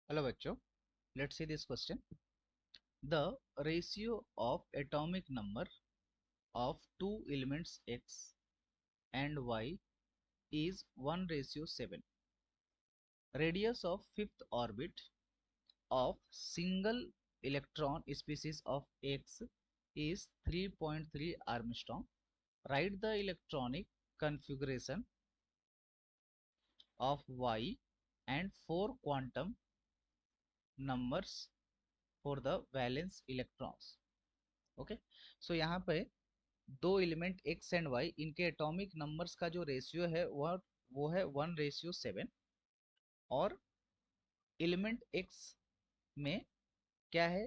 Hello बच्चों, let's see this question. The ratio of atomic number of two elements x and y is 1:7. Radius of fifth orbit of single electron species of x is 3.3 Armstrong. Write the electronic configuration of y and four quantum numbers for the valence electrons. Okay, so यहाँ पे दो element x and y, इनके atomic numbers का जो ratio है वो है 1:7. और एलिमेंट x में क्या है,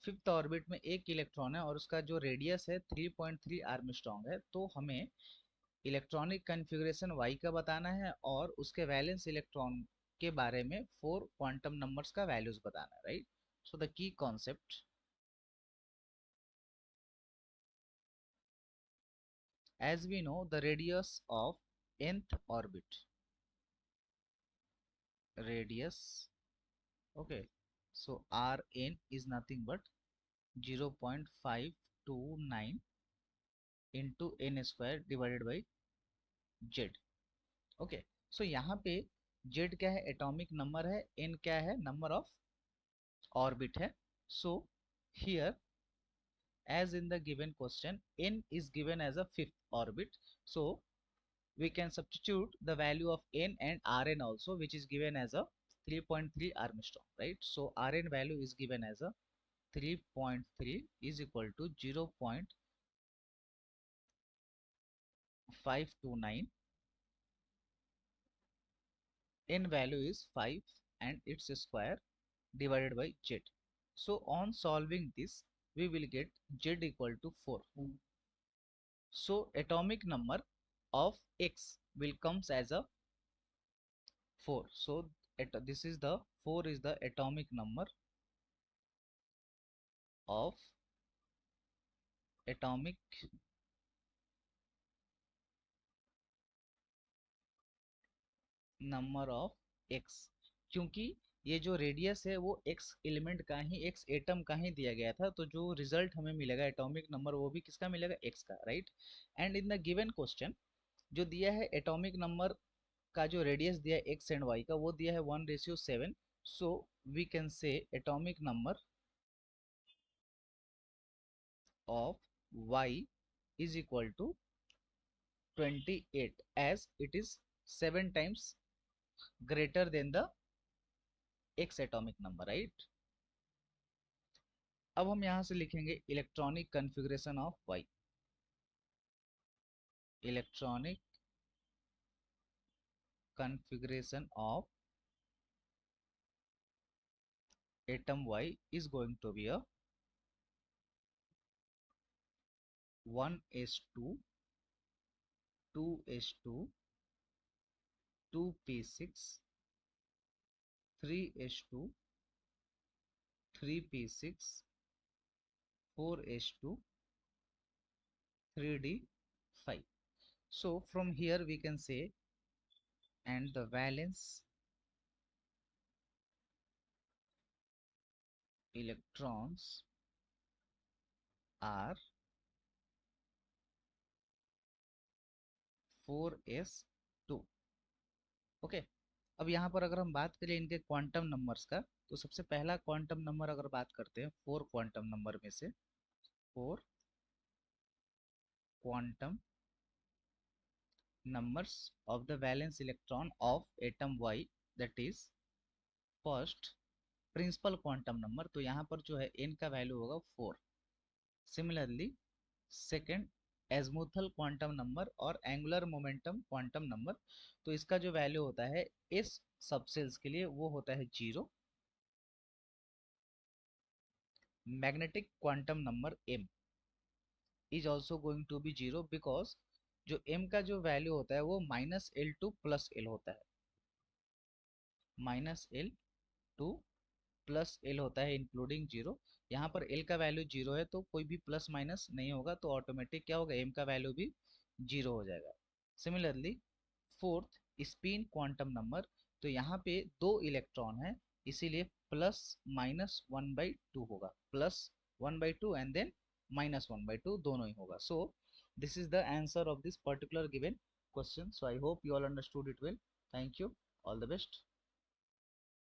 फिफ्थ ऑर्बिट में एक इलेक्ट्रॉन है और उसका जो रेडियस है 3.3 आर्मस्ट्रॉन्ग है. तो हमें इलेक्ट्रॉनिक कन्फिग्रेशन y का बताना है और उसके वैलेंस इलेक्ट्रॉन के बारे में फोर क्वांटम नंबर्स का वैल्यूज बताना है, right. So the key concept, as we know the radius of nth orbit, radius, okay, so Rn is nothing but 0.529 into n square divided by z. Okay, so यहाँ पे z क्या है, atomic number है, n क्या है, number of orbit है. So here as in the given question, n is given as a fifth orbit, so we can substitute the value of n and Rn also, which is given as a 3.3 Armstrong, right. So Rn value is given as a 3.3 is equal to 0.529, n value is 5 and its square divided by z. So on solving this we will get z equal to 4. So atomic number of x will comes as a 4. So this is the 4 is the atomic number of atomic number of x. क्योंकि ये जो radius है वो x element का ही, x atom का ही दिया गया था, तो जो रिजल्ट हमें मिलेगा एटॉमिक नंबर वो भी किसका मिलेगा, x का, right. And in the given question जो दिया है एटॉमिक नंबर का जो रेडियस दिया है x एंड y का, वो दिया है 1:7. So we can say atomic number of y is equal to 28 as it is 7 times greater than the x atomic number, right. अब हम यहां से लिखेंगे electronic configuration of y. Electronic configuration of atom y is going to be a 1s2 2s2 2p6 3s2 3p6 4s2 3d5. So from here we can say, and the valence electrons are 4s2. Okay, अब यहाँ पर अगर हम बात करें इनके quantum numbers का, तो सबसे पहला क्वांटम नंबर अगर बात करते हैं फोर क्वांटम नंबर में से, four quantum numbers of the valence electron of atom y, that is first principal quantum number, तो यहाँ पर जो है n का वैल्यू होगा 4. सिमिलरली सेकेंड एजमुथल क्वांटम नंबर और एंगुलर मोमेंटम क्वांटम नंबर, तो इसका जो वैल्यू होता है इस सबसेल्स के लिए वो होता है 0. Magnetic quantum number m is also going to be 0 because जो m का जो वैल्यू होता है वो -l टू +l होता है, -l टू +l होता है इंक्लूडिंग 0. यहाँ पर l का वैल्यू 0 है तो कोई भी प्लस माइनस नहीं होगा, तो ऑटोमेटिक क्या होगा, m का वैल्यू भी 0 हो जाएगा. Similarly fourth spin quantum number, तो यहाँ पे दो इलेक्ट्रॉन है इसीलिए प्लस माइनस 1/2 होगा, प्लस 1/2 एंड देन -1/2 दोनों ही होगा. सो this is the answer of this particular given question. So I hope you all understood it well. Thank you. All the best.